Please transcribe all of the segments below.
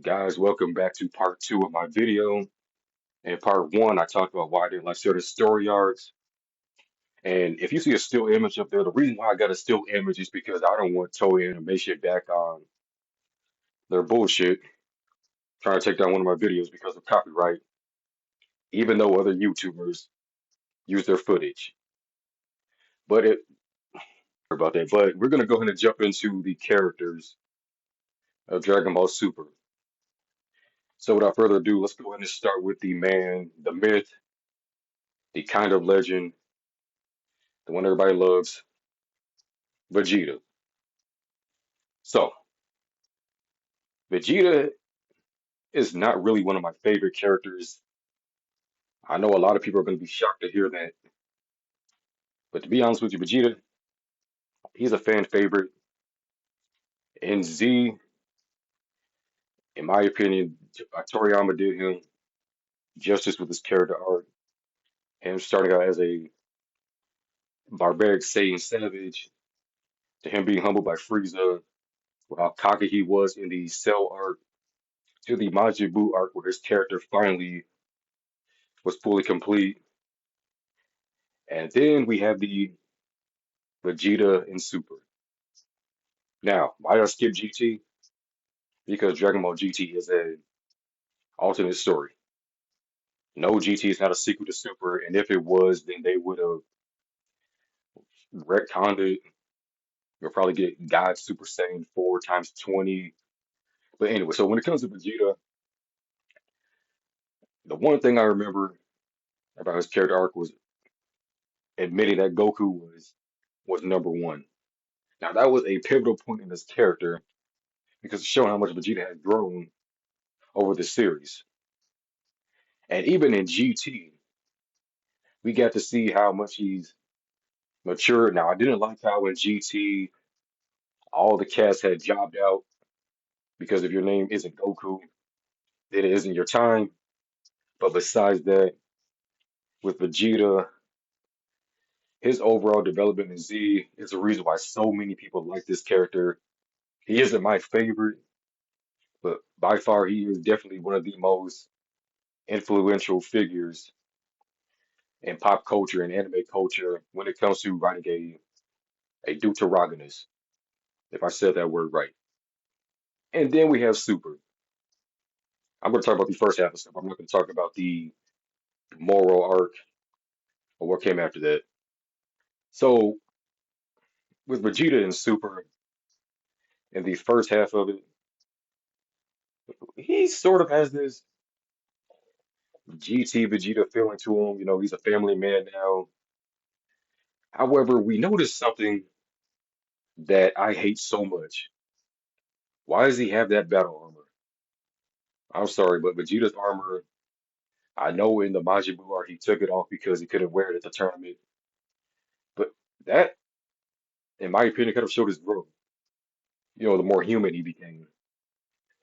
Guys, welcome back to part two of my video. In part one, I talked about why I didn't like certain story arcs. And if you see a still image up there, the reason why I got a still image is because I don't want Toei Animation back on their bullshit, trying to take down one of my videos because of copyright, even though other YouTubers use their footage. But it about that. But we're gonna go ahead and jump into the characters of Dragon Ball Super. So without further ado, let's go ahead and start with the man, the myth, the kind of legend, the one everybody loves, Vegeta. So, Vegeta is not really one of my favorite characters. I know a lot of people are going to be shocked to hear that, but to be honest with you, Vegeta, he's a fan favorite. And Z, in my opinion, Toriyama did him justice with his character arc. Him starting out as a barbaric Saiyan savage, to him being humbled by Frieza, how cocky he was in the Cell arc, to the Majin Buu arc, where his character finally was fully complete. And then we have the Vegeta in Super. Now, why did I skip GT? Because Dragon Ball GT is an alternate story. No, GT is not a sequel to Super, and if it was, then they would have retconned it. You'll probably get God Super Saiyan 4 times 20. But anyway, so when it comes to Vegeta, the one thing I remember about his character arc was admitting that Goku was number one. Now that was a pivotal point in his character because it's showing how much Vegeta has grown over the series. And even in GT, we got to see how much he's matured. Now I didn't like how in GT all the cast had jobbed out because if your name isn't Goku, then it isn't your time. But besides that, with Vegeta, his overall development in Z is the reason why so many people like this character. He isn't my favorite, but by far he is definitely one of the most influential figures in pop culture and anime culture when it comes to writing a deuteragonist, if I said that word right. And then we have Super. I'm going to talk about the first half of stuff. I'm not going to talk about the moral arc or what came after that. So with Vegeta and Super in the first half of it, he sort of has this GT Vegeta feeling to him. You know, he's a family man now. However, we noticed something that I hate so much. Why does he have that battle armor? I'm sorry, but Vegeta's armor, I know in the Majin Buu arc he took it off because he couldn't wear it at the tournament. But that, in my opinion, kind of showed his growth. You know, the more human he became.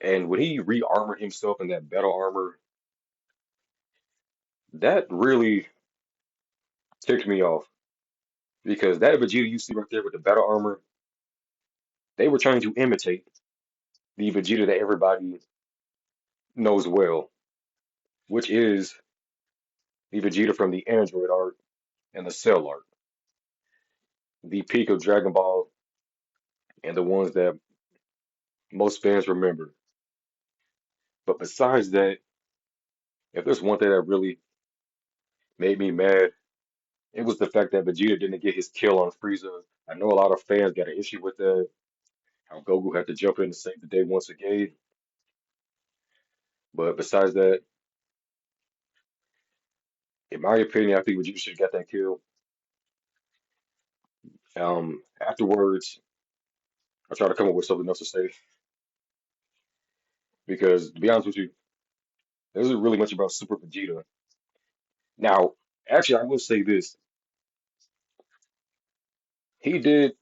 And when he re-armored himself in that battle armor, that really ticked me off. Because that Vegeta you see right there with the battle armor, they were trying to imitate the Vegeta that everybody knows well, which is the Vegeta from the Android art and the Cell art, the peak of Dragon Ball, and the ones that most fans remember. But besides that, if there's one thing that really made me mad, it was the fact that Vegeta didn't get his kill on Frieza. I know a lot of fans got an issue with that, how Goku had to jump in and save the day once again. But besides that, in my opinion, I think Vegeta should have got that kill. Afterwards, I try to come up with something else to say because, to be honest with you, there isn't really much about Super Vegeta. Now, actually, I will say this: he did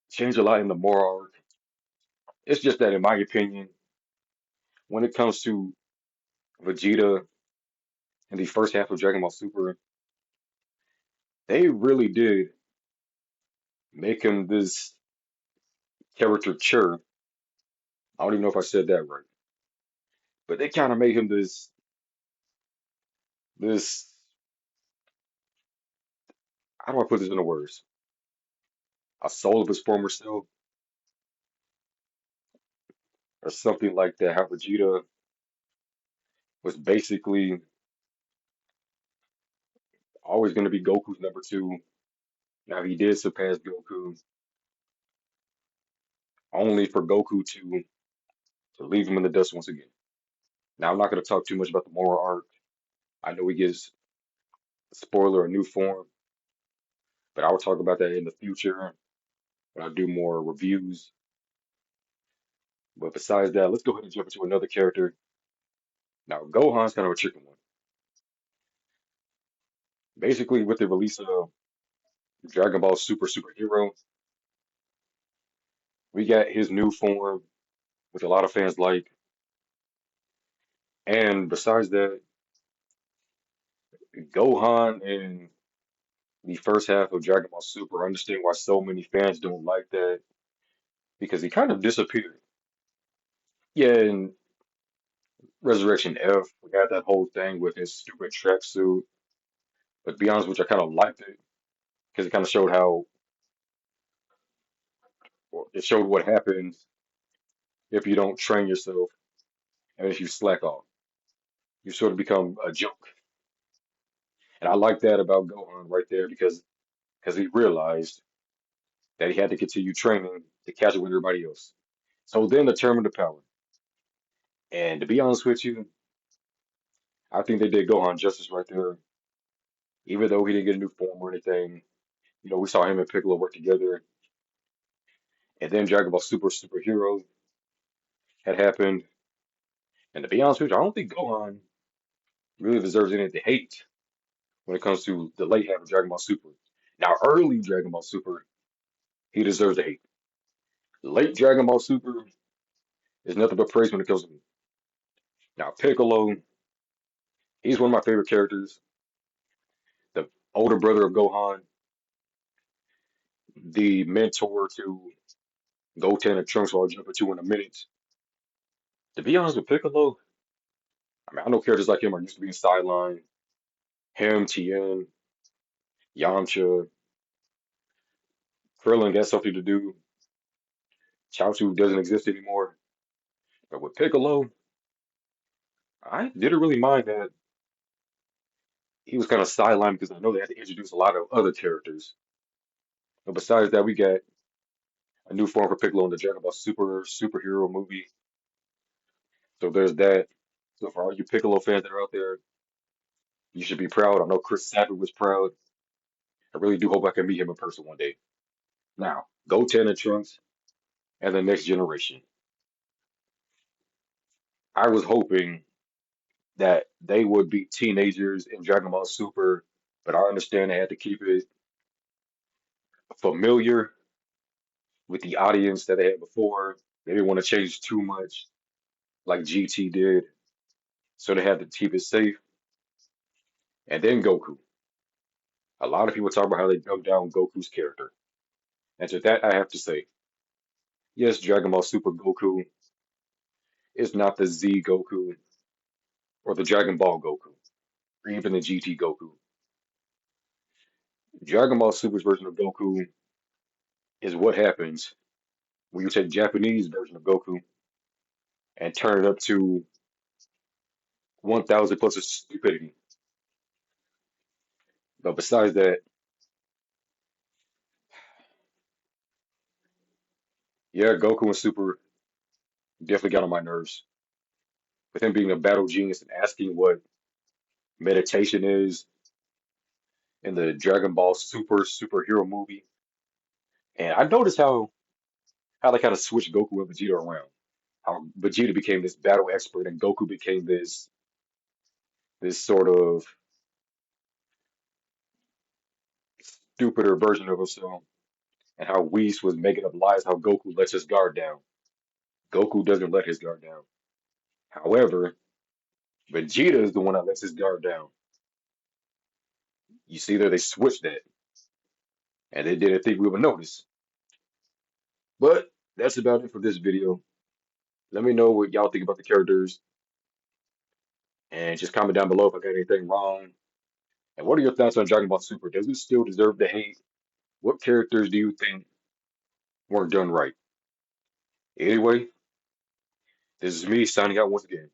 change a lot in the moral arc. It's just that, in my opinion, when it comes to Vegeta in the first half of Dragon Ball Super, they really did make him this caricature. I don't even know if I said that right. but they kind of made him this how do I put this into words? A soul of his former self or something like that. How Vegeta was basically always going to be Goku's number two. Now he did surpass Goku, only for Goku to leave him in the dust once again. Now I'm not going to talk too much about the moral arc. I know he gets spoiler a new form, but I will talk about that in the future when I do more reviews. But besides that, let's go ahead and jump into another character. Now Gohan's kind of a tricky one. Basically, with the release of Dragon Ball Superhero, we got his new form, which a lot of fans like. And besides that, Gohan in the first half of Dragon Ball Super, I understand why so many fans don't like that because he kind of disappeared. Yeah, in Resurrection F, we had that whole thing with his stupid tracksuit. But to be honest with you, I kind of liked it because it kind of showed how, or it showed what happens if you don't train yourself and if you slack off. You sort of become a joke. And I like that about Gohan right there because he realized that he had to continue training to catch up with everybody else. So then determined the power. And to be honest with you, I think they did Gohan justice right there. Even though he didn't get a new form or anything, we saw him and Piccolo work together. And then Dragon Ball Superhero had happened. And to be honest with you, I don't think Gohan really deserves any of the hate when it comes to the late half of Dragon Ball Super. Now, early Dragon Ball Super, he deserves the hate. Late Dragon Ball Super is nothing but praise when it comes to me. Now, Piccolo, he's one of my favorite characters. The older brother of Gohan, the mentor to Goten and Trunks, who I'll jump into in a minute. To be honest with Piccolo, I mean, I know characters like him are used to being sidelined. Him, Tien, Yamcha, Krillin got something to do. Chaozu doesn't exist anymore. But with Piccolo, I didn't really mind that he was kind of sidelined because I know they had to introduce a lot of other characters. But besides that, we got a new form for Piccolo in the Dragon Ball Superhero movie. So there's that. So for all you Piccolo fans that are out there, you should be proud. I know Chris Sabat was proud. I really do hope I can meet him in person one day. Now, Goten and Trunks and the next generation. I was hoping that they would be teenagers in Dragon Ball Super, but I understand they had to keep it familiar with the audience that they had before. They didn't want to change too much like GT did, so they had to keep it safe. And then Goku. A lot of people talk about how they dumbed down Goku's character. And to that, I have to say, yes, Dragon Ball Super Goku is not the Z Goku or the Dragon Ball Goku or even the GT Goku. Dragon Ball Super's version of Goku is what happens when you take Japanese version of Goku and turn it up to 1,000 plus of stupidity. But besides that, yeah, Goku and Super definitely got on my nerves. With him being a battle genius and asking what meditation is in the Dragon Ball Superhero movie. And I noticed how they kind of switched Goku and Vegeta around. How Vegeta became this battle expert and Goku became this sort of stupider version of himself. And how Whis was making up lies, how Goku lets his guard down. Goku doesn't let his guard down. However, Vegeta is the one that lets his guard down. You see there, they switched that, and they didn't think we would notice. But that's about it for this video. Let me know what y'all think about the characters. And just comment down below if I got anything wrong. And what are your thoughts on Dragon Ball Super? Does it still deserve the hate? What characters do you think weren't done right? Anyway, this is me signing out once again.